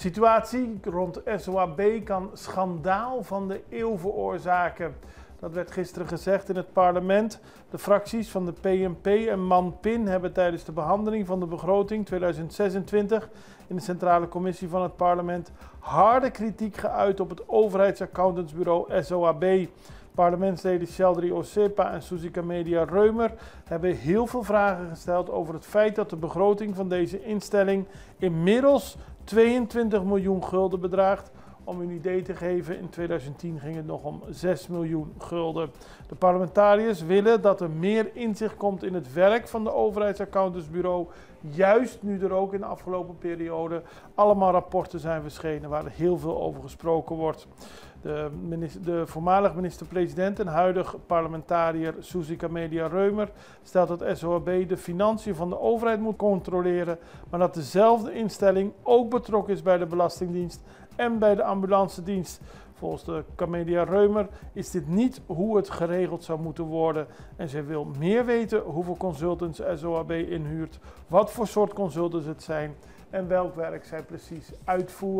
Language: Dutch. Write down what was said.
Situatie rond SOAB kan schandaal van de eeuw veroorzaken. Dat werd gisteren gezegd in het parlement. De fracties van de PNP en MAN-PIN hebben tijdens de behandeling van de begroting 2026 in de Centrale Commissie van het parlement harde kritiek geuit op het overheidsaccountantsbureau SOAB. Parlementsleden Sheldry Ossepa en Suzika Media Reumer hebben heel veel vragen gesteld over het feit dat de begroting van deze instelling inmiddels 22 miljoen gulden bedraagt. Om u een idee te geven, in 2010 ging het nog om 6 miljoen gulden. De parlementariërs willen dat er meer inzicht komt in het werk van de overheidsaccountantsbureau. Juist nu er ook in de afgelopen periode allemaal rapporten zijn verschenen waar er heel veel over gesproken wordt. De voormalig minister-president en huidig parlementariër Suzika Media Reumer stelt dat SOAB de financiën van de overheid moet controleren, maar dat dezelfde instelling ook betrokken is bij de Belastingdienst en bij de ambulancedienst. Volgens de Media Reumer is dit niet hoe het geregeld zou moeten worden en zij wil meer weten hoeveel consultants SOAB inhuurt, wat voor soort consultants het zijn en welk werk zij precies uitvoeren.